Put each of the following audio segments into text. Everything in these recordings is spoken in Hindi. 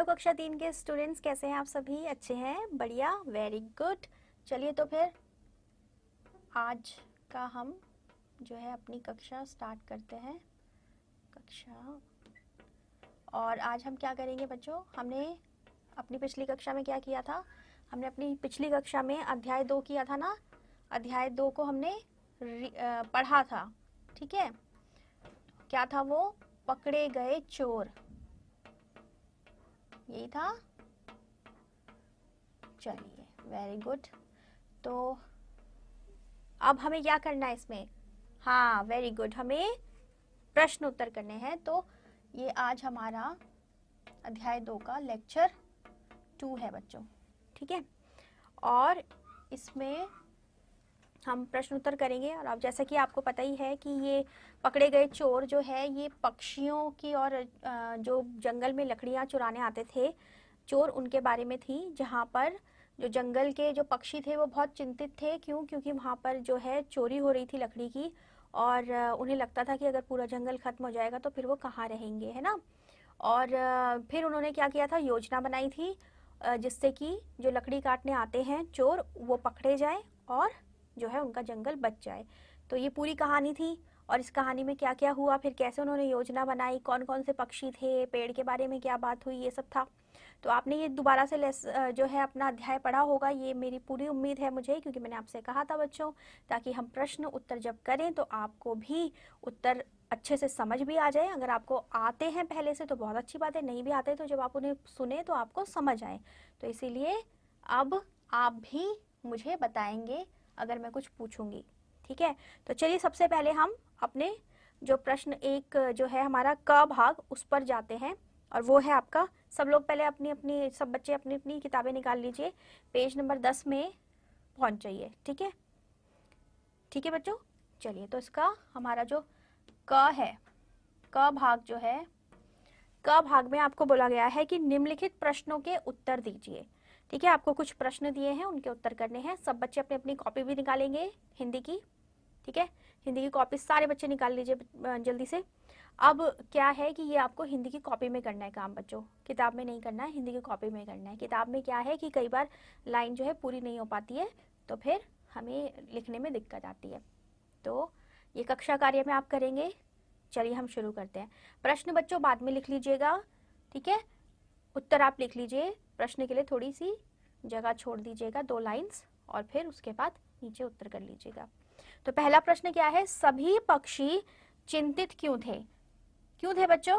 हेलो कक्षा 3 के स्टूडेंट्स, कैसे हैं आप सभी? अच्छे हैं? बढ़िया, वेरी गुड। चलिए तो फिर आज का हम जो है अपनी कक्षा स्टार्ट करते हैं। कक्षा, और आज हम क्या करेंगे बच्चों? हमने अपनी पिछली कक्षा में क्या किया था? हमने अपनी पिछली कक्षा में अध्याय 2 किया था ना। अध्याय 2 को हमने पढ़ा था, ठीक है। क्या था वो? पकड़े गए चोर, यही था। चलिए, वेरी गुड। तो अब हमें क्या करना है इसमें? हाँ, वेरी गुड, हमें प्रश्न उत्तर करने हैं। तो ये आज हमारा अध्याय 2 का लेक्चर 2 है बच्चों, ठीक है। और इसमें हम प्रश्न उत्तर करेंगे। और अब जैसा कि आपको पता ही है कि ये पकड़े गए चोर जो है ये पक्षियों की और जो जंगल में लकड़ियाँ चुराने आते थे चोर, उनके बारे में थी। जहाँ पर जो जंगल के जो पक्षी थे वो बहुत चिंतित थे। क्यों? क्योंकि वहाँ पर जो है चोरी हो रही थी लकड़ी की, और उन्हें लगता था कि अगर पूरा जंगल खत्म हो जाएगा तो फिर वो कहाँ रहेंगे, है ना। और फिर उन्होंने क्या किया था? योजना बनाई थी जिससे कि जो लकड़ी काटने आते हैं चोर वो पकड़े जाए और जो है उनका जंगल बच जाए। तो ये पूरी कहानी थी। और इस कहानी में क्या क्या हुआ, फिर कैसे उन्होंने योजना बनाई, कौन कौन से पक्षी थे, पेड़ के बारे में क्या बात हुई, ये सब था। तो आपने ये दोबारा से जो है अपना अध्याय पढ़ा होगा, ये मेरी पूरी उम्मीद है मुझे, क्योंकि मैंने आपसे कहा था बच्चों, ताकि हम प्रश्न उत्तर जब करें तो आपको भी उत्तर अच्छे से समझ भी आ जाए। अगर आपको आते हैं पहले से तो बहुत अच्छी बात है, नहीं भी आते तो जब आप उन्हें सुने तो आपको समझ आए। तो इसीलिए अब आप भी मुझे बताएंगे अगर मैं कुछ पूछूंगी, ठीक है। तो चलिए सबसे पहले हम अपने जो प्रश्न एक जो है हमारा क भाग, उस पर जाते हैं। और वो है आपका, सब लोग पहले अपनी अपनी, सब बच्चे अपनी अपनी किताबें निकाल लीजिए, पेज नंबर 10 में पहुंच जाइए, ठीक है। ठीक है बच्चों, चलिए तो इसका हमारा जो क है, क भाग जो है, क भाग में आपको बोला गया है कि निम्नलिखित प्रश्नों के उत्तर दीजिए, ठीक है। आपको कुछ प्रश्न दिए हैं, उनके उत्तर करने हैं। सब बच्चे अपनी अपनी कॉपी भी निकालेंगे हिंदी की, ठीक है। हिंदी की कॉपी सारे बच्चे निकाल लीजिए जल्दी से। अब क्या है कि ये आपको हिंदी की कॉपी में करना है काम बच्चों, किताब में नहीं करना है, हिंदी की कॉपी में करना है। किताब में क्या है कि कई बार लाइन जो है पूरी नहीं हो पाती है, तो फिर हमें लिखने में दिक्कत आती है। तो ये कक्षा कार्य में आप करेंगे। चलिए हम शुरू करते हैं। प्रश्न बच्चों बाद में लिख लीजिएगा, ठीक है। उत्तर आप लिख लीजिए, प्रश्न के लिए थोड़ी सी जगह छोड़ दीजिएगा, 2 लाइन्स, और फिर उसके बाद नीचे उत्तर कर लीजिएगा। तो पहला प्रश्न क्या है? सभी पक्षी चिंतित क्यों थे? क्यों थे बच्चों?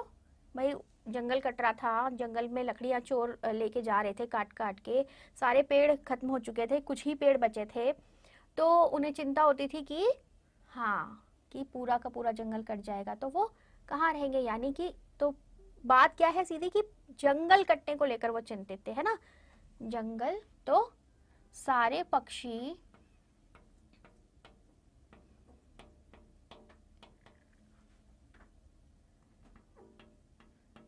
भाई जंगल कट रहा था, जंगल में लकड़ियां चोर लेके जा रहे थे काट काट के, सारे पेड़ खत्म हो चुके थे, कुछ ही पेड़ बचे थे। तो उन्हें चिंता होती थी कि हाँ, कि पूरा का पूरा जंगल कट जाएगा तो वो कहाँ रहेंगे, यानी कि तो बात क्या है सीधी, कि जंगल कटने को लेकर वो चिंतित थे, है ना। जंगल, तो सारे पक्षी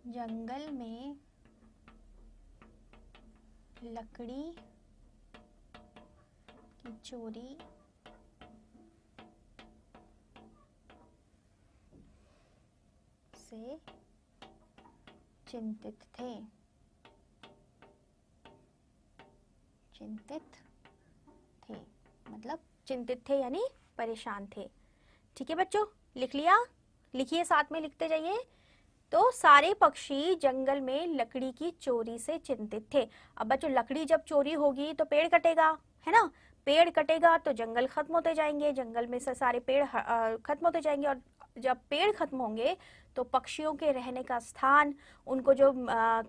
जंगल में लकड़ी की चोरी से चिंतित थे। चिंतित थे मतलब चिंतित थे यानी परेशान थे, ठीक है बच्चों। लिख लिया? लिखिए, साथ में लिखते जाइए। तो सारे पक्षी जंगल में लकड़ी की चोरी से चिंतित थे। अब बच्चों लकड़ी जब चोरी होगी तो पेड़ कटेगा, है ना। पेड़ कटेगा तो जंगल खत्म होते जाएंगे, जंगल में से सारे पेड़ खत्म होते जाएंगे। और जब पेड़ खत्म होंगे तो पक्षियों के रहने का स्थान, उनको जो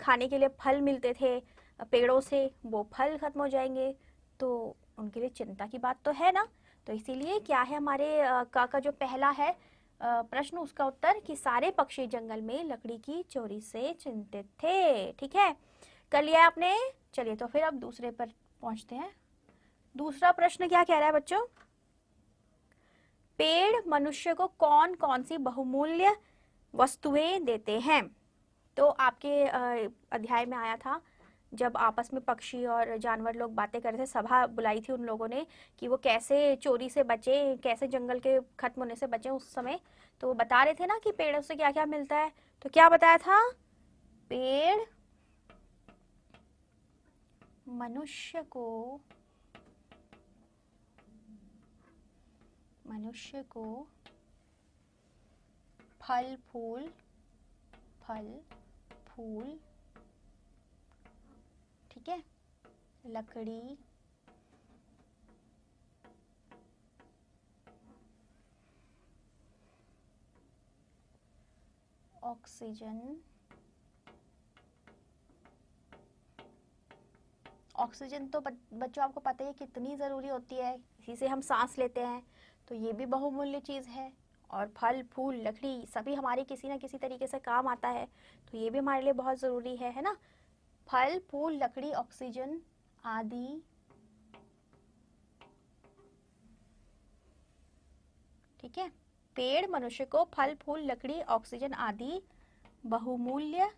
खाने के लिए फल मिलते थे पेड़ों से, वो फल खत्म हो जाएंगे। तो उनके लिए चिंता की बात तो है ना। तो इसीलिए क्या है हमारे का जो पहला है प्रश्न, उसका उत्तर कि सारे पक्षी जंगल में लकड़ी की चोरी से चिंतित थे, ठीक है। कर लिया आपने? चलिए तो फिर अब दूसरे पर पहुंचते हैं। दूसरा प्रश्न क्या कह रहा है बच्चों? पेड़ मनुष्य को कौन कौन सी बहुमूल्य वस्तुएं देते हैं? तो आपके अध्याय में आया था, जब आपस में पक्षी और जानवर लोग बातें कर रहे थे, सभा बुलाई थी उन लोगों ने कि वो कैसे चोरी से बचे, कैसे जंगल के खत्म होने से बचे उस समय। तो वो बता रहे थे ना कि पेड़ों से क्या क्या मिलता है। तो क्या बताया था? पेड़ मनुष्य को फल फूल ठीक है, लकड़ी, ऑक्सीजन तो बच्चों आपको पता ही है कितनी ज़रूरी होती है, इसी से हम सांस लेते हैं, तो ये भी बहुमूल्य चीज़ है। और फल फूल लकड़ी सभी हमारे किसी ना किसी तरीके से काम आता है, तो ये भी हमारे लिए बहुत ज़रूरी है ना। फल फूल लकड़ी ऑक्सीजन आदि ठीक है, पेड़ मनुष्य को फल फूल लकड़ी ऑक्सीजन आदि बहुमूल्य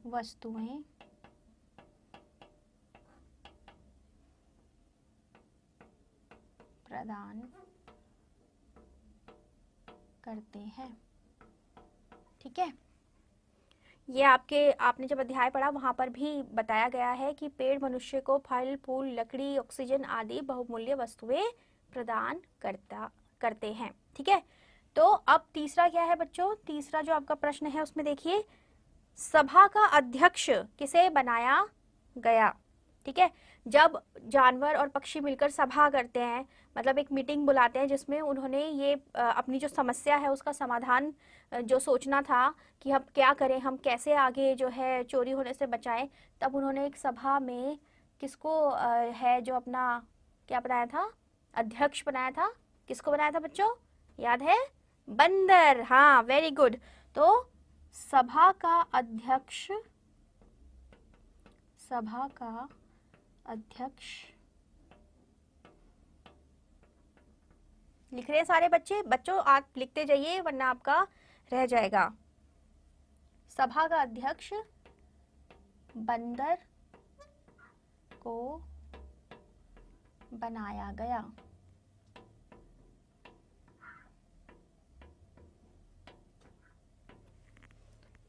वस्तुएं प्रदान करते हैं। ठीक है, ये आपने जब अध्याय पढ़ा वहां पर भी बताया गया है कि पेड़ मनुष्य को फल फूल लकड़ी ऑक्सीजन आदि बहुमूल्य वस्तुएं प्रदान करते हैं। ठीक है, तो अब तीसरा क्या है बच्चों, तीसरा जो आपका प्रश्न है उसमें देखिए, सभा का अध्यक्ष किसे बनाया गया। ठीक है, जब जानवर और पक्षी मिलकर सभा करते हैं, मतलब एक मीटिंग बुलाते हैं जिसमें उन्होंने ये अपनी जो समस्या है उसका समाधान जो सोचना था कि हम क्या करें, हम कैसे आगे जो है चोरी होने से बचाएं, तब उन्होंने एक सभा में किसको है जो अपना क्या बनाया था, अध्यक्ष बनाया था। किसको बनाया था बच्चों, याद है, बंदर। हाँ, वेरी गुड। तो सभा का अध्यक्ष लिख रहे हैं सारे बच्चों आप लिखते जाइए वरना आपका रह जाएगा। सभा का अध्यक्ष बंदर को बनाया गया।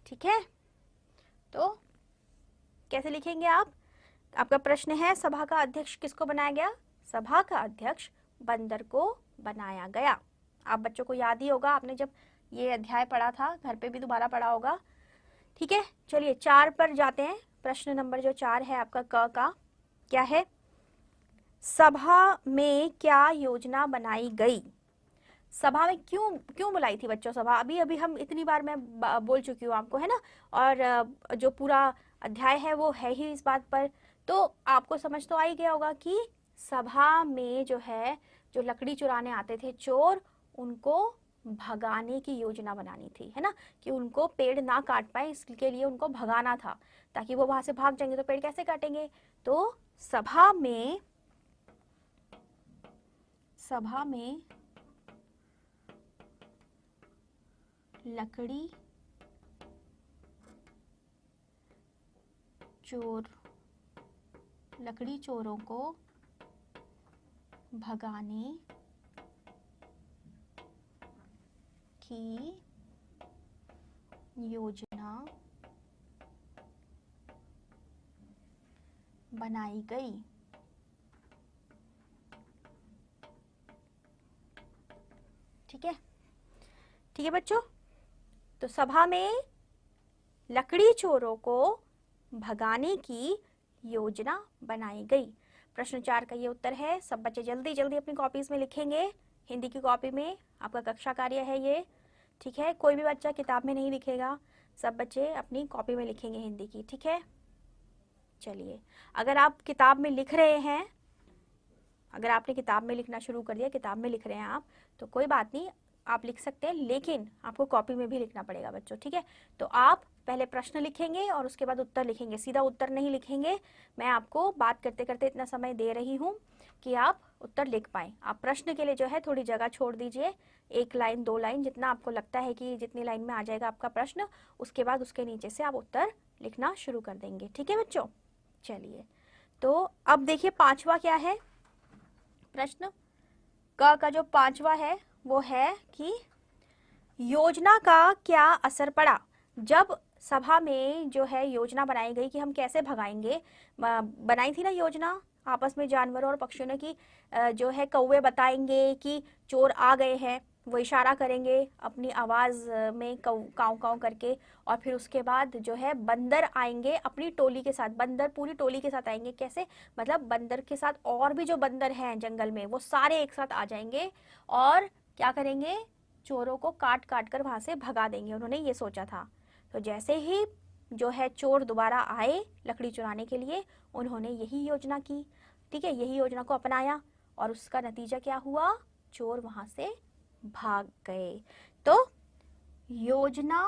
ठीक है, तो कैसे लिखेंगे आप, आपका प्रश्न है सभा का अध्यक्ष किसको बनाया गया, सभा का अध्यक्ष बंदर को बनाया गया। आप बच्चों को याद ही होगा, आपने जब ये अध्याय पढ़ा था घर पे भी दोबारा पढ़ा होगा। ठीक है, चलिए 4 पर जाते हैं। प्रश्न नंबर जो 4 है आपका क का क्या है, सभा में क्या योजना बनाई गई। सभा में क्यों बुलाई थी बच्चों सभा, अभी हम इतनी बार मैं बोल चुकी हूँ आपको, है ना। और जो पूरा अध्याय है वो है ही इस बात पर, तो आपको समझ तो आ ही गया होगा कि सभा में जो है, जो लकड़ी चुराने आते थे चोर, उनको भगाने की योजना बनानी थी, है ना, कि उनको पेड़ ना काट पाए, इसके लिए उनको भगाना था, ताकि वो वहां से भाग जाएंगे तो पेड़ कैसे काटेंगे। तो सभा में लकड़ी चोरों को भगाने की योजना बनाई गई। ठीक है बच्चों, तो सभा में लकड़ी चोरों को भगाने की योजना बनाई गई। प्रश्न 4 का ये उत्तर है। सब बच्चे जल्दी जल्दी अपनी कॉपीज में लिखेंगे, हिंदी की कॉपी में आपका कक्षा कार्य है ये। ठीक है, कोई भी बच्चा किताब में नहीं लिखेगा, सब बच्चे अपनी कॉपी में लिखेंगे हिंदी की। ठीक है, चलिए, अगर आप किताब में लिख रहे हैं, अगर आपने किताब में लिखना शुरू कर दिया, किताब में लिख रहे हैं आप, तो कोई बात नहीं, आप लिख सकते हैं, लेकिन आपको कॉपी में भी लिखना पड़ेगा बच्चों। ठीक है, तो आप पहले प्रश्न लिखेंगे और उसके बाद उत्तर लिखेंगे, सीधा उत्तर नहीं लिखेंगे। मैं आपको बात करते करते इतना समय दे रही हूँ कि आप उत्तर लिख पाएं। आप प्रश्न के लिए जो है थोड़ी जगह छोड़ दीजिए, 1 लाइन 2 लाइन जितना आपको लगता है कि जितनी लाइन में आ जाएगा आपका प्रश्न, उसके बाद उसके नीचे से आप उत्तर लिखना शुरू कर देंगे। ठीक है बच्चों, चलिए, तो अब देखिए 5वां क्या है प्रश्न। क का जो 5वां है वो है कि योजना का क्या असर पड़ा? जब सभा में जो है योजना बनाई गई कि हम कैसे भगाएंगे, बनाई थी ना योजना आपस में जानवरों और पक्षियों ने कि जो है कौवे बताएंगे कि चोर आ गए हैं, वो इशारा करेंगे अपनी आवाज में काऊ काऊ करके, और फिर उसके बाद जो है बंदर आएंगे अपनी टोली के साथ, बंदर पूरी टोली के साथ आएंगे। कैसे? मतलब बंदर के साथ और भी जो बंदर हैं जंगल में वो सारे एक साथ आ जाएंगे और क्या करेंगे, चोरों को काट काट कर वहां से भगा देंगे। उन्होंने ये सोचा था। तो जैसे ही जो है चोर दोबारा आए लकड़ी चुराने के लिए, उन्होंने यही योजना की। ठीक है, यही योजना को अपनाया और उसका नतीजा क्या हुआ? चोर वहां से भाग गए। तो योजना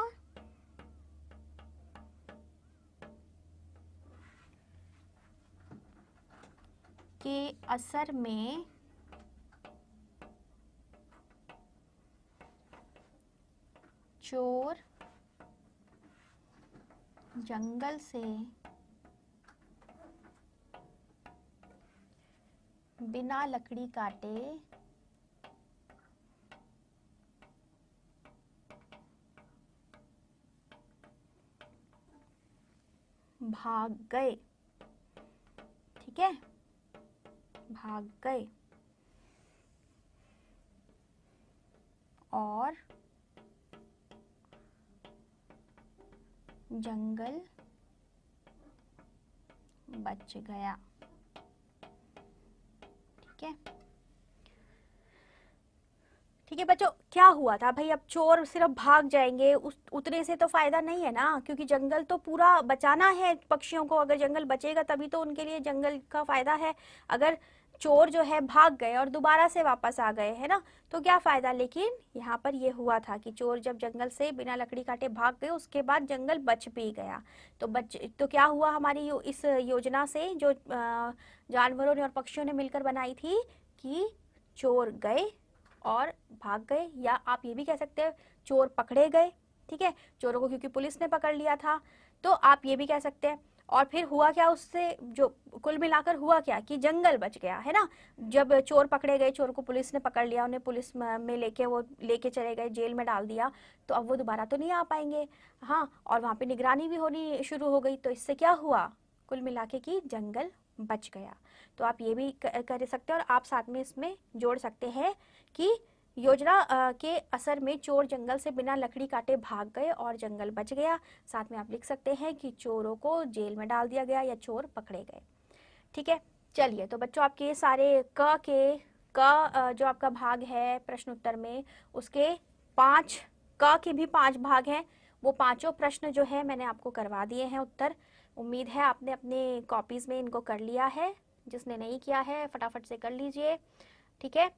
के असर में चोर जंगल से बिना लकड़ी काटे भाग गए। ठीक है, भाग गए और जंगल बच गया। ठीक है, ठीक है बच्चों, क्या हुआ था भाई? अब चोर सिर्फ भाग जाएंगे उतने से तो फायदा नहीं है ना, क्योंकि जंगल तो पूरा बचाना है पक्षियों को। अगर जंगल बचेगा तभी तो उनके लिए जंगल का फायदा है। अगर चोर जो है भाग गए और दोबारा से वापस आ गए, है ना, तो क्या फायदा? लेकिन यहाँ पर ये हुआ था कि चोर जब जंगल से बिना लकड़ी काटे भाग गए, उसके बाद जंगल बच भी गया। तो क्या हुआ हमारी इस योजना से जो जानवरों ने और पक्षियों ने मिलकर बनाई थी कि चोर गए और भाग गए, या आप ये भी कह सकते हैं चोर पकड़े गए। ठीक है, चोरों को क्योंकि पुलिस ने पकड़ लिया था, तो आप ये भी कह सकते हैं। और फिर हुआ क्या उससे? जो कुल मिलाकर हुआ क्या कि जंगल बच गया, है ना। जब चोर पकड़े गए, चोर को पुलिस ने पकड़ लिया, उन्हें पुलिस में लेके चले गए, जेल में डाल दिया, तो अब वो दोबारा तो नहीं आ पाएंगे। हाँ, और वहां पे निगरानी भी होनी शुरू हो गई, तो इससे क्या हुआ? कुल मिला के कि जंगल बच गया। तो आप ये भी कर सकते हैं, और आप साथ में इसमें जोड़ सकते हैं कि योजना के असर में चोर जंगल से बिना लकड़ी काटे भाग गए और जंगल बच गया। साथ में आप लिख सकते हैं कि चोरों को जेल में डाल दिया गया या चोर पकड़े गए। ठीक है, चलिए तो बच्चों आपके ये सारे जो आपका भाग है प्रश्न उत्तर में, उसके 5 के भी 5 भाग हैं। वो पांचों प्रश्न जो है मैंने आपको करवा दिए हैं उत्तर। उम्मीद है आपने अपने कॉपीज में इनको कर लिया है। जिसने नहीं किया है फटाफट से कर लीजिए। ठीक है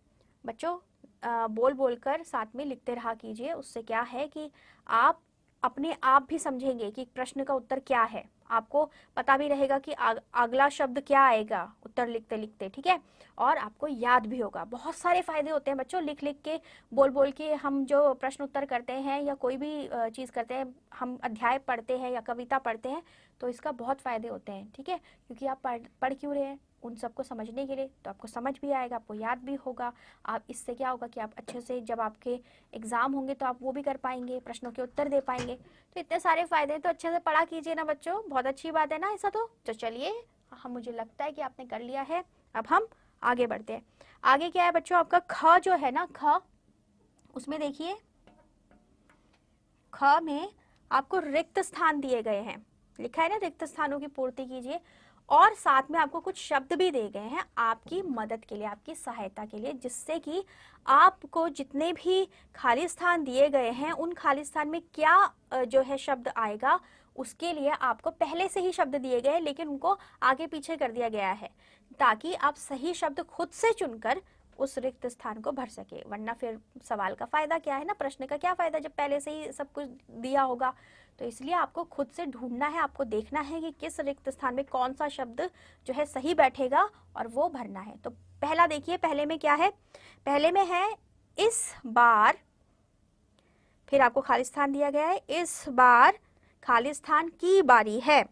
बच्चों, बोल बोल कर साथ में लिखते रहा कीजिए। उससे क्या है कि आप अपने आप भी समझेंगे कि प्रश्न का उत्तर क्या है, आपको पता भी रहेगा कि अगला शब्द क्या आएगा उत्तर लिखते लिखते। ठीक है, और आपको याद भी होगा। बहुत सारे फायदे होते हैं बच्चों लिख लिख के, बोल बोल के हम जो प्रश्न उत्तर करते हैं या कोई भी चीज़ करते हैं, हम अध्याय पढ़ते हैं या कविता पढ़ते हैं, तो इसका बहुत फायदे होते हैं। ठीक है, क्योंकि आप पढ़ क्यों रहे हैं उन सबको समझने के लिए, तो आपको समझ भी आएगा, आपको याद भी होगा। आप इससे क्या होगा कि आप अच्छे से जब आपके एग्जाम होंगे तो आप वो भी कर पाएंगे, प्रश्नों के उत्तर दे पाएंगे। तो इतने सारे फायदे, तो अच्छे से पढ़ा कीजिए ना बच्चों, बहुत अच्छी बात है ना ऐसा। तो चलिए, हम मुझे लगता है कि आपने कर लिया है। अब हम आगे बढ़ते हैं। आगे क्या है बच्चों, आपका ख जो है ना, ख, उसमें देखिए ख में आपको रिक्त स्थान दिए गए हैं, लिखा है ना रिक्त स्थानों की पूर्ति कीजिए। और साथ में आपको कुछ शब्द भी दे गए हैं आपकी मदद के लिए, आपकी सहायता के लिए, जिससे कि आपको जितने भी खाली स्थान दिए गए हैं उन खाली स्थान में क्या जो है शब्द आएगा, उसके लिए आपको पहले से ही शब्द दिए गए हैं, लेकिन उनको आगे पीछे कर दिया गया है ताकि आप सही शब्द खुद से चुनकर उस रिक्त स्थान को भर सके। वरना फिर सवाल का फायदा क्या है ना, प्रश्न का क्या फायदा जब पहले से ही सब कुछ दिया होगा। तो इसलिए आपको खुद से ढूंढना है, आपको देखना है कि किस रिक्त स्थान में कौन सा शब्द जो है सही बैठेगा और वो भरना है। तो पहला देखिए, पहले में क्या है, पहले में है इस बार, फिर आपको खाली स्थान दिया गया है, इस बार खाली स्थान की बारी है।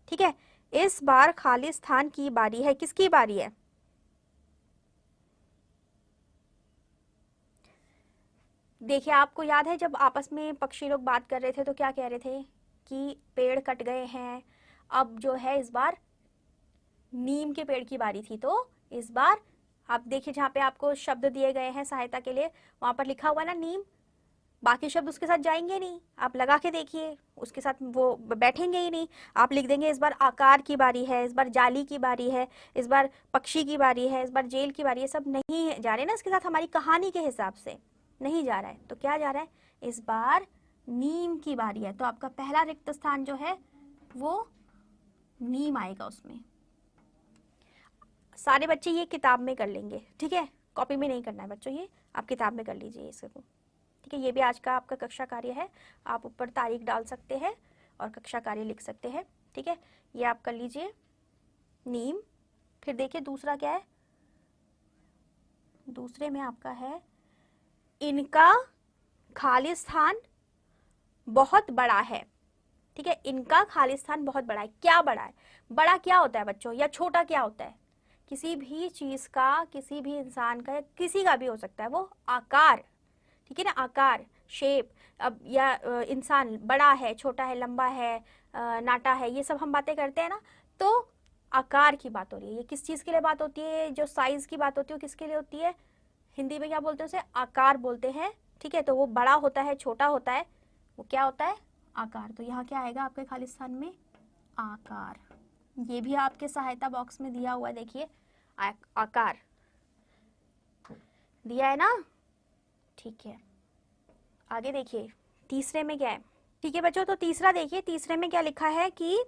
ठीक है, इस बार खाली स्थान की बारी है, किसकी बारी है? देखिए, आपको याद है जब आपस में पक्षी लोग बात कर रहे थे तो क्या कह रहे थे कि पेड़ कट गए हैं, अब जो है इस बार नीम के पेड़ की बारी थी। तो इस बार आप देखिए जहाँ पे आपको शब्द दिए गए हैं सहायता के लिए, वहां पर लिखा हुआ ना नीम, बाकी शब्द उसके साथ जाएंगे नहीं, आप लगा के देखिए उसके साथ वो बैठेंगे ही नहीं। आप लिख देंगे इस बार आकार की बारी है, इस बार जाली की बारी है, इस बार पक्षी की बारी है, इस बार जेल की बारी है, सब नहीं जा रहे ना इसके साथ, हमारी कहानी के हिसाब से नहीं जा रहा है। तो क्या जा रहा है, इस बार नीम की बारी है। तो आपका पहला रिक्त स्थान जो है वो नीम आएगा उसमें। सारे बच्चे ये किताब में कर लेंगे, ठीक है, कॉपी में नहीं करना है बच्चों, ये आप किताब में कर लीजिए इसको, ठीक है। ये भी आज का आपका कक्षा कार्य है, आप ऊपर तारीख डाल सकते हैं और कक्षा कार्य लिख सकते हैं, ठीक है। ये आप कर लीजिए नीम। फिर देखिए दूसरा क्या है, दूसरे में आपका है इनका खालिस्तान बहुत बड़ा है, ठीक है। इनका खालिस्तान बहुत बड़ा है। क्या बड़ा है, बड़ा क्या होता है बच्चों, या छोटा क्या होता है, किसी भी चीज का, किसी भी इंसान का, या किसी का भी हो सकता है वो आकार, ठीक है ना, आकार, शेप। अब या इंसान बड़ा है, छोटा है, लंबा है, नाटा है, ये सब हम बातें करते हैं ना, तो आकार की बात हो रही है। ये किस चीज के लिए बात होती है, जो साइज की बात होती है वो किसके लिए होती है, हिंदी में क्या बोलते हैं उसे, आकार बोलते हैं, ठीक है। तो वो बड़ा होता है, छोटा होता है, वो क्या होता है, आकार। तो यहाँ क्या आएगा आपके खालिस्तान में, आकार। ये भी आपके सहायता बॉक्स में दिया हुआ है, देखिए आकार दिया है ना, ठीक है। आगे देखिए तीसरे में क्या है, ठीक है बच्चों। तो तीसरा देखिए, तीसरे में क्या लिखा है कि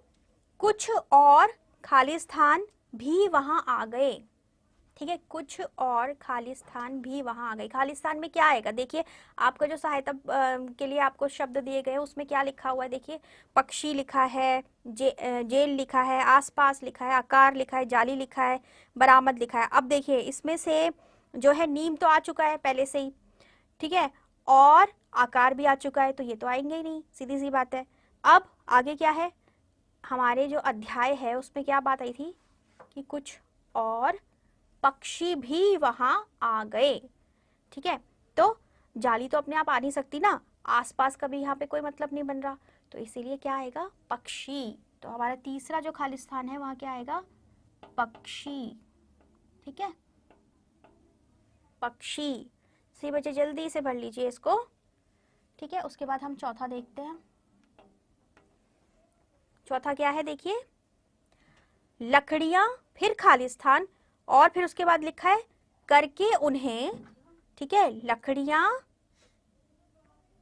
कुछ और खालिस्तान भी वहां आ गए, ठीक है, कुछ और खालिस्तान भी वहां आ गए। खालिस्तान में क्या आएगा, देखिए आपका जो सहायता के लिए आपको शब्द दिए गए उसमें क्या लिखा हुआ है, देखिए पक्षी लिखा है, जेल लिखा है, आसपास लिखा है, आकार लिखा है, जाली लिखा है, बरामद लिखा है। अब देखिए इसमें से जो है नीम तो आ चुका है पहले से ही, ठीक है, और आकार भी आ चुका है, तो ये तो आएंगे ही नहीं, सीधी सी बात है। अब आगे क्या है, हमारे जो अध्याय है उसमें क्या बात आई थी कि कुछ और पक्षी भी वहां आ गए, ठीक है। तो जाली तो अपने आप आ नहीं सकती ना, आसपास का भी यहाँ पे कोई मतलब नहीं बन रहा, तो इसीलिए क्या आएगा, पक्षी। तो हमारा तीसरा जो खालिस्तान है वहां क्या आएगा, पक्षी, ठीक है, पक्षी। सी बच्चे जल्दी से भर लीजिए इसको, ठीक है। उसके बाद हम चौथा देखते हैं। चौथा क्या है, देखिए लकड़ियां, फिर खालिस्तान, और फिर उसके बाद लिखा है करके उन्हें, ठीक है, लकड़ियां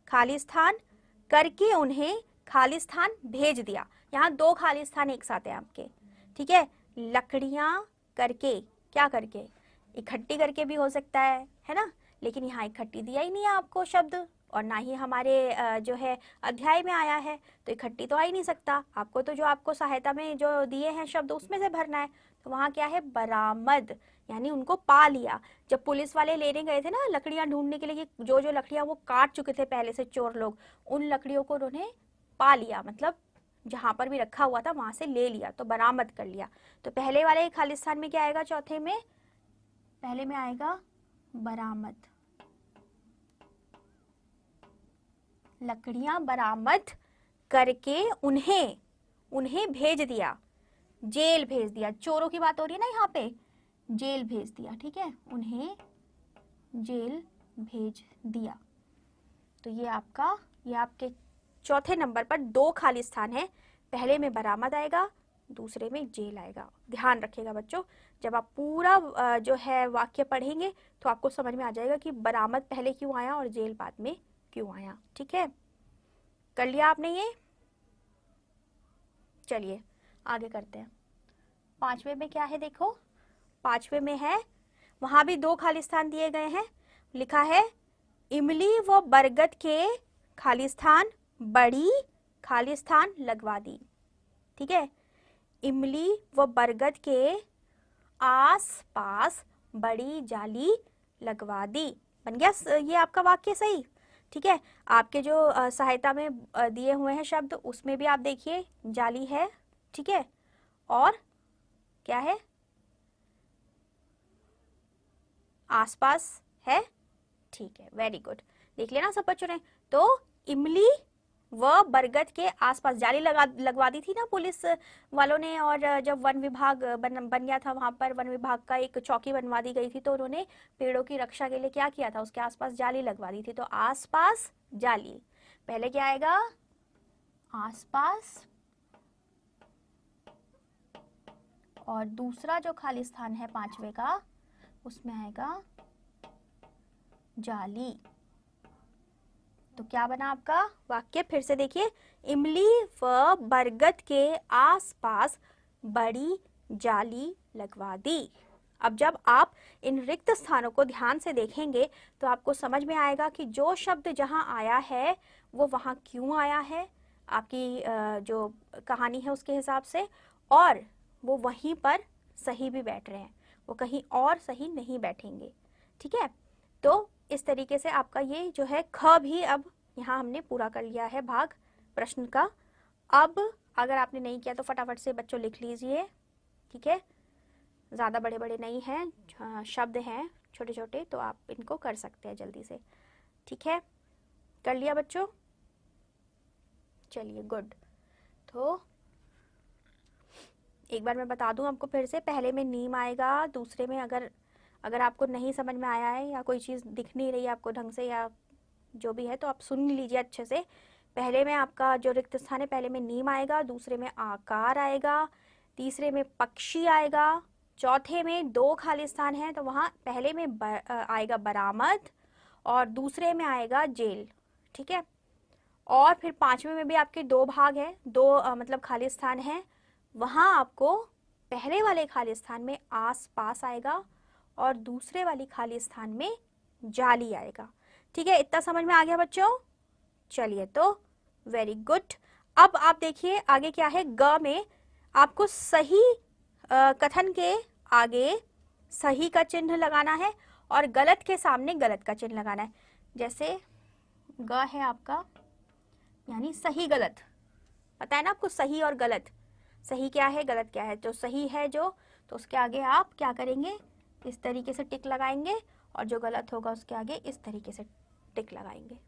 खालिस्तान, करके उन्हें खालिस्तान भेज दिया। यहाँ दो खालिस्तान एक साथ है आपके, ठीक है। लकड़ियां करके, क्या करके, इकट्ठी करके भी हो सकता है ना, लेकिन यहाँ इकट्ठी दिया ही नहीं है आपको शब्द, और ना ही हमारे जो है अध्याय में आया है, तो इकट्ठी तो आ ही नहीं सकता आपको। तो जो आपको सहायता में जो दिए हैं शब्द उसमें से भरना है। तो वहाँ क्या है, बरामद, यानी उनको पा लिया। जब पुलिस वाले लेने गए थे ना लकड़ियां ढूंढने के लिए, जो जो लकड़ियां वो काट चुके थे पहले से चोर लोग, उन लकड़ियों को उन्होंने पा लिया, मतलब जहां पर भी रखा हुआ था वहां से ले लिया, तो बरामद कर लिया। तो पहले वाले खालिस्तान में क्या आएगा, चौथे में, पहले में आएगा बरामद, लकड़ियां बरामद करके उन्हें, उन्हें भेज दिया, जेल भेज दिया। चोरों की बात हो रही है ना यहाँ पे, जेल भेज दिया, ठीक है, उन्हें जेल भेज दिया। तो ये आपके चौथे नंबर पर दो खालिस्तान है, पहले में बरामद आएगा, दूसरे में जेल आएगा। ध्यान रखिएगा बच्चों, जब आप पूरा जो है वाक्य पढ़ेंगे तो आपको समझ में आ जाएगा कि बरामद पहले क्यों आया और जेल बाद में क्यों आया, ठीक है। कर लिया आपने ये, चलिए आगे करते हैं। पांचवे में क्या है, देखो पांचवे में है, वहां भी दो खालिस्तान दिए गए हैं, लिखा है इमली व बरगद के खालिस्तान बड़ी खालिस्तान लगवा दी, ठीक है। इमली व बरगद के आस पास बड़ी जाली लगवा दी, बन गया ये आपका वाक्य सही, ठीक है। आपके जो सहायता में दिए हुए हैं शब्द उसमें भी आप देखिए जाली है, ठीक है, और क्या है, आसपास है, ठीक है, वेरी गुड। देख लिया ना सब बच्चों ने। तो इमली व बरगद के आसपास जाली लगवा दी थी ना पुलिस वालों ने, और जब वन विभाग बन गया था, वहां पर वन विभाग का एक चौकी बनवा दी गई थी, तो उन्होंने पेड़ों की रक्षा के लिए क्या किया था, उसके आसपास जाली लगवा दी थी। तो आसपास जाली, पहले क्या आएगा, आसपास, और दूसरा जो खाली स्थान है पांचवे का, उसमें आएगा जाली। तो क्या बना आपका वाक्य, फिर से देखिए, इमली व बरगद के आसपास बड़ी जाली लगवा दी। अब जब आप इन रिक्त स्थानों को ध्यान से देखेंगे तो आपको समझ में आएगा कि जो शब्द जहां आया है वो वहां क्यों आया है, आपकी जो कहानी है उसके हिसाब से, और वो वहीं पर सही भी बैठ रहे हैं, वो कहीं और सही नहीं बैठेंगे। ठीक है, तो इस तरीके से आपका ये जो है ख भी अब यहाँ हमने पूरा कर लिया है भाग प्रश्न का। अब अगर आपने नहीं किया तो फटाफट से बच्चों लिख लीजिए, ठीक है, ज़्यादा बड़े बड़े नहीं हैं, शब्द हैं छोटे छोटे, तो आप इनको कर सकते हैं जल्दी से। ठीक है, कर लिया बच्चों, चलिए गुड। तो एक बार मैं बता दूं आपको फिर से, पहले में नीम आएगा, दूसरे में अगर आपको नहीं समझ में आया है या कोई चीज़ दिख नहीं रही है आपको ढंग से या जो भी है, तो आप सुन लीजिए अच्छे से। पहले में आपका जो रिक्त स्थान है, पहले में नीम आएगा, दूसरे में आकार आएगा, तीसरे में पक्षी आएगा, चौथे में दो खाली स्थान है, तो वहाँ पहले में आएगा बरामद और दूसरे में आएगा जेल। ठीक है, और फिर पांचवे में भी आपके दो भाग है, दो मतलब खाली स्थान है, वहाँ आपको पहले वाले खाली स्थान में आस पास आएगा और दूसरे वाली खाली स्थान में जाली आएगा। ठीक है, इतना समझ में आ गया बच्चों? चलिए, तो वेरी गुड। अब आप देखिए आगे क्या है, ग में आपको सही कथन के आगे सही का चिन्ह लगाना है और गलत के सामने गलत का चिन्ह लगाना है। जैसे ग है आपका, यानी सही गलत, पता है ना आपको सही और गलत, सही क्या है गलत क्या है, तो सही है जो, तो उसके आगे आप क्या करेंगे, इस तरीके से टिक लगाएंगे, और जो गलत होगा उसके आगे इस तरीके से टिक लगाएंगे।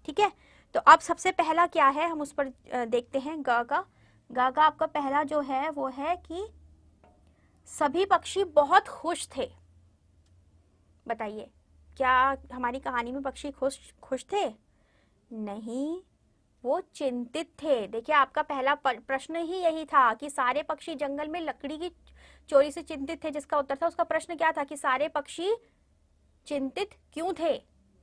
ठीक है, तो अब सबसे पहला क्या है हम उस पर देखते हैं। ग का आपका पहला जो है वो है कि सभी पक्षी बहुत खुश थे। बताइए, क्या हमारी कहानी में पक्षी खुश थे? नहीं, वो चिंतित थे। देखिए, आपका पहला प्रश्न ही यही था कि सारे पक्षी जंगल में लकड़ी की चोरी से चिंतित थे, जिसका उत्तर था, उसका प्रश्न क्या था कि सारे पक्षी चिंतित क्यों थे।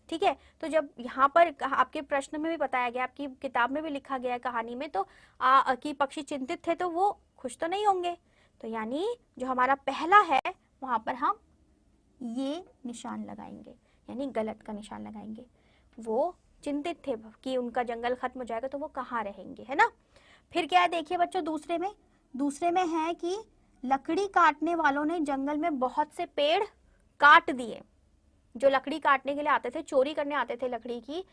ठीक है, तो जब यहाँ पर आपके प्रश्न में भी बताया गया, आपकी किताब में भी लिखा गया है कहानी में, तो कि पक्षी चिंतित थे, तो वो खुश तो नहीं होंगे। तो यानी जो हमारा पहला है वहां पर हम ये निशान लगाएंगे, यानी गलत का निशान लगाएंगे। वो चिंतित थे कि उनका जंगल खत्म हो जाएगा तो वो कहाँ रहेंगे, है ना। फिर क्या है देखिए बच्चों, दूसरे में है कि लकड़ी काटने वालों ने जंगल में बहुत से पेड़ काट दिए। जो लकड़ी काटने के लिए आते थे, चोरी करने आते थे लकड़ी की,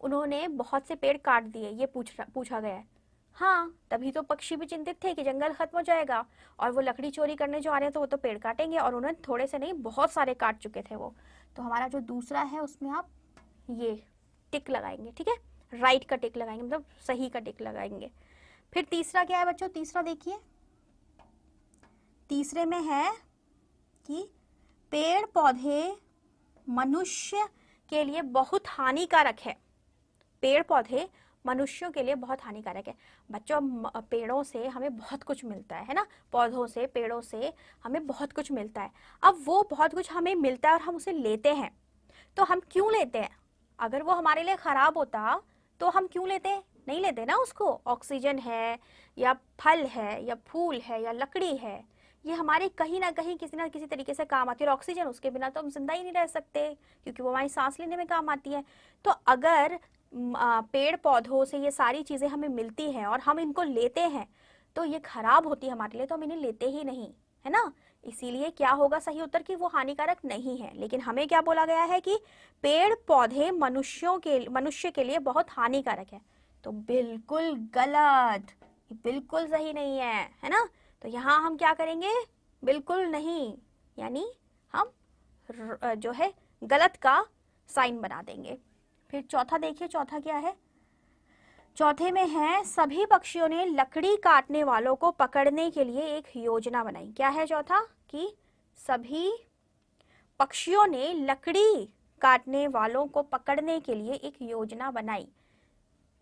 उन्होंने बहुत से पेड़ काट दिए, ये पूछा गया है। हाँ, तभी तो पक्षी भी चिंतित थे कि जंगल खत्म हो जाएगा, और वो लकड़ी चोरी करने जो आ रहे हैं तो वो तो पेड़ काटेंगे, और उन्होंने थोड़े से नहीं बहुत सारे काट चुके थे वो। तो हमारा जो दूसरा है उसमें आप ये टिक लगाएंगे। ठीक है, राइट का टिक लगाएंगे, मतलब सही का टिक लगाएंगे। फिर तीसरा क्या है बच्चों, तीसरा देखिए, तीसरे में है कि पेड़ पौधे मनुष्य के लिए बहुत हानिकारक है। पेड़ पौधे मनुष्यों के लिए बहुत हानिकारक है। बच्चों, पेड़ों से हमें बहुत कुछ मिलता है ना, पौधों से, पेड़ों से हमें बहुत कुछ मिलता है। अब वो बहुत कुछ हमें मिलता है और हम उसे लेते हैं, तो हम क्यों लेते हैं? अगर वो हमारे लिए खराब होता तो हम क्यों लेते? नहीं लेते ना उसको। ऑक्सीजन है या फल है या फूल है या लकड़ी है, ये हमारे कहीं ना कहीं किसी ना किसी तरीके से काम आती है। और ऑक्सीजन, उसके बिना तो हम जिंदा ही नहीं रह सकते, क्योंकि वो हमारी सांस लेने में काम आती है। तो अगर पेड़ पौधों से ये सारी चीजें हमें मिलती हैं और हम इनको लेते हैं, तो ये खराब होती है हमारे लिए, तो हम इन्हें लेते ही नहीं, है ना। इसीलिए क्या होगा सही उत्तर कि वो हानिकारक नहीं है। लेकिन हमें क्या बोला गया है कि पेड़ पौधे मनुष्य के लिए बहुत हानिकारक है, तो बिल्कुल गलत, बिल्कुल सही नहीं है ना। तो यहाँ हम क्या करेंगे, बिल्कुल नहीं, यानी हम जो है गलत का साइन बना देंगे। फिर चौथा देखिए, चौथा क्या है, चौथे में है सभी पक्षियों ने लकड़ी काटने वालों को पकड़ने के लिए एक योजना बनाई। क्या है चौथा, कि सभी पक्षियों ने लकड़ी काटने वालों को पकड़ने के लिए एक योजना बनाई।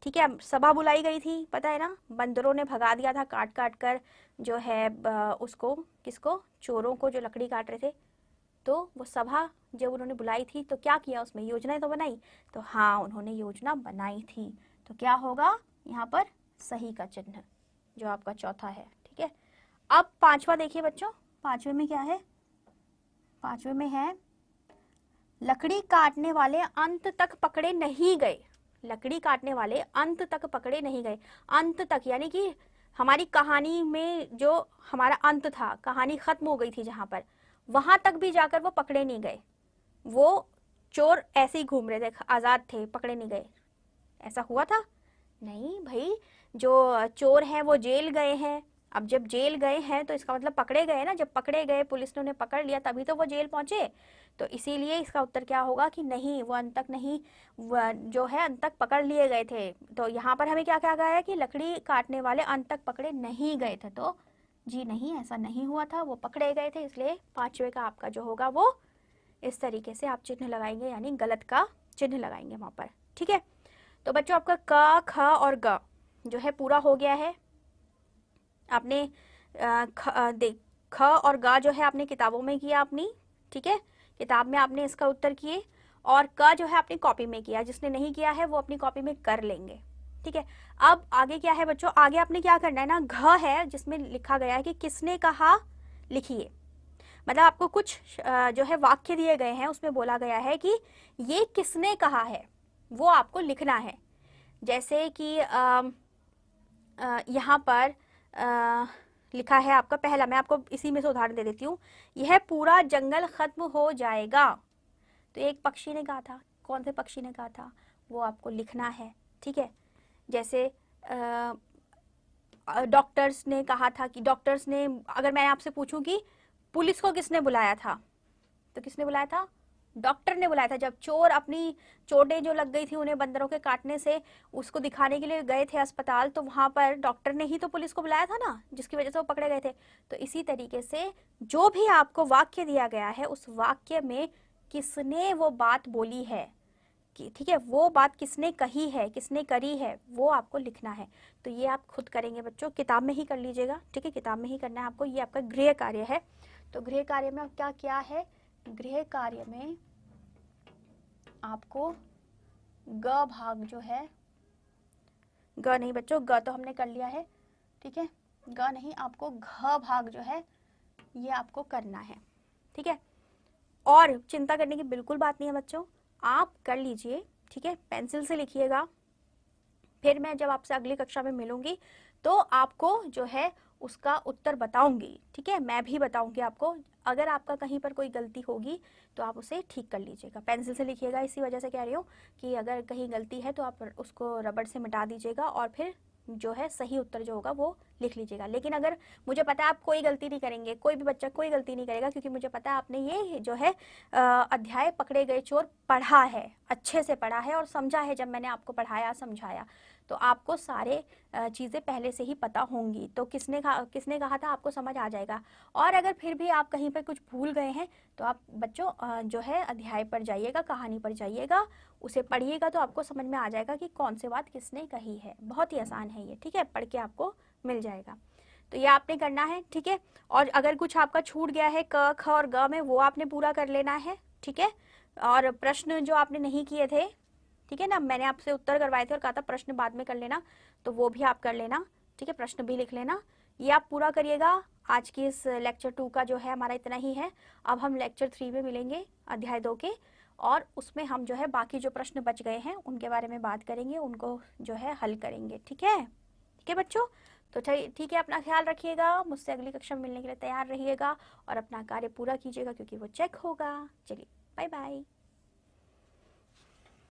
ठीक है, सभा बुलाई गई थी, पता है ना, बंदरों ने भगा दिया था काट काट कर जो है उसको, किसको, चोरों को जो लकड़ी काट रहे थे। तो वो सभा जब उन्होंने बुलाई थी तो क्या किया, उसमें योजनाएं तो बनाई। तो हाँ, उन्होंने योजना बनाई थी। तो क्या होगा यहाँ पर, सही का चिन्ह, जो आपका चौथा है। ठीक है, अब पांचवा देखिए बच्चों, पांचवे में क्या है, पांचवे में है लकड़ी काटने वाले अंत तक पकड़े नहीं गए। लकड़ी काटने वाले अंत तक पकड़े नहीं गए। अंत तक यानी कि हमारी कहानी में जो हमारा अंत था, कहानी खत्म हो गई थी जहां पर, वहां तक भी जाकर वो पकड़े नहीं गए। वो चोर ऐसे ही घूम रहे थे, आजाद थे, पकड़े नहीं गए। ऐसा हुआ था? नहीं भाई, जो चोर हैं वो जेल गए हैं। अब जब जेल गए हैं तो इसका मतलब पकड़े गए ना, जब पकड़े गए, पुलिस ने उन्हें पकड़ लिया, तभी तो वो जेल पहुंचे। तो इसीलिए इसका उत्तर क्या होगा कि नहीं, वो अंत तक नहीं, जो है अंत तक पकड़ लिए गए थे। तो यहाँ पर हमें क्या कहा गया है कि लकड़ी काटने वाले अंत तक पकड़े नहीं गए थे। तो जी नहीं, ऐसा नहीं हुआ था, वो पकड़े गए थे। इसलिए पांचवे का आपका जो होगा वो इस तरीके से आप चिन्ह लगाएंगे, यानी गलत का चिन्ह लगाएंगे वहां पर। ठीक है, तो बच्चों आपका क, ख और ग जो है पूरा हो गया है। आपने ख और ग जो है आपने किताबों में किया अपनी, ठीक है, किताब में आपने इसका उत्तर किए, और क जो है आपने कॉपी में किया। जिसने नहीं किया है वो अपनी कॉपी में कर लेंगे। ठीक है, अब आगे क्या है बच्चों, आगे आपने क्या करना है ना, घ है जिसमें लिखा गया है कि किसने कहा, लिखिए। मतलब आपको कुछ जो है वाक्य दिए गए हैं, उसमें बोला गया है कि ये किसने कहा है, वो आपको लिखना है। जैसे कि यहाँ पर लिखा है आपका पहला, मैं आपको इसी में से उदाहरण दे देती हूँ। यह पूरा जंगल खत्म हो जाएगा, तो एक पक्षी ने कहा था। कौन से पक्षी ने कहा था, वो आपको लिखना है। ठीक है, जैसे डॉक्टर्स ने कहा था कि, डॉक्टर्स ने, अगर मैं आपसे पूछूं कि पुलिस को किसने बुलाया था, तो किसने बुलाया था, डॉक्टर ने बुलाया था। जब चोर अपनी चोटें जो लग गई थी उन्हें बंदरों के काटने से, उसको दिखाने के लिए गए थे अस्पताल, तो वहां पर डॉक्टर ने ही तो पुलिस को बुलाया था ना, जिसकी वजह से वो पकड़े गए थे। तो इसी तरीके से जो भी आपको वाक्य दिया गया है, उस वाक्य में किसने वो बात बोली है, ठीक है, वो बात किसने कही है, किसने करी है, वो आपको लिखना है। तो ये आप खुद करेंगे बच्चों, किताब में ही कर लीजिएगा। ठीक है, किताब में ही करना है आपको। ये आपका गृह कार्य है। तो गृह कार्य में क्या क्या है, गृह कार्य में आपको ग भाग जो है, ग नहीं बच्चों, ग तो हमने कर लिया है। ठीक है, ग नहीं, आपको घ भाग जो है ये आपको करना है। ठीक है, और चिंता करने की बिल्कुल बात नहीं है बच्चों, आप कर लीजिए। ठीक है, पेंसिल से लिखिएगा। फिर मैं जब आपसे अगली कक्षा में मिलूंगी तो आपको जो है उसका उत्तर बताऊंगी। ठीक है, मैं भी बताऊंगी आपको। अगर आपका कहीं पर कोई गलती होगी तो आप उसे ठीक कर लीजिएगा। पेंसिल से लिखिएगा, इसी वजह से कह रही हूँ कि अगर कहीं गलती है तो आप उसको रबड़ से मिटा दीजिएगा, और फिर जो है सही उत्तर जो होगा वो लिख लीजिएगा। लेकिन अगर मुझे पता है आप कोई गलती नहीं करेंगे, कोई भी बच्चा कोई गलती नहीं करेगा, क्योंकि मुझे पता है आपने ये जो है अध्याय पकड़े गए चोर पढ़ा है, अच्छे से पढ़ा है और समझा है। जब मैंने आपको पढ़ाया समझाया तो आपको सारे चीज़ें पहले से ही पता होंगी। तो किसने कहा था आपको समझ आ जाएगा। और अगर फिर भी आप कहीं पर कुछ भूल गए हैं तो आप बच्चों जो है अध्याय पर जाइएगा, कहानी पर जाइएगा, उसे पढ़िएगा, तो आपको समझ में आ जाएगा कि कौन सी बात किसने कही है। बहुत ही आसान है ये। ठीक है, पढ़ के आपको मिल जाएगा। तो ये आपने करना है। ठीक है, और अगर कुछ आपका छूट गया है क, ख और ग में, वो आपने पूरा कर लेना है। ठीक है, और प्रश्न जो आपने नहीं किए थे, ठीक है ना, मैंने आपसे उत्तर करवाए थे और कहा था प्रश्न बाद में कर लेना, तो वो भी आप कर लेना। ठीक है, प्रश्न भी लिख लेना। ये आप पूरा करिएगा। आज की इस लेक्चर 2 का जो है हमारा इतना ही है। अब हम लेक्चर 3 में मिलेंगे, अध्याय 2 के, और उसमें हम जो है बाकी जो प्रश्न बच गए हैं उनके बारे में बात करेंगे, उनको जो है हल करेंगे। ठीक है बच्चों, तो ठीक है, अपना ख्याल रखिएगा। मुझसे अगली कक्षा में मिलने के लिए तैयार रहिएगा और अपना कार्य पूरा कीजिएगा, क्योंकि वो चेक होगा। चलिए, बाय बाय।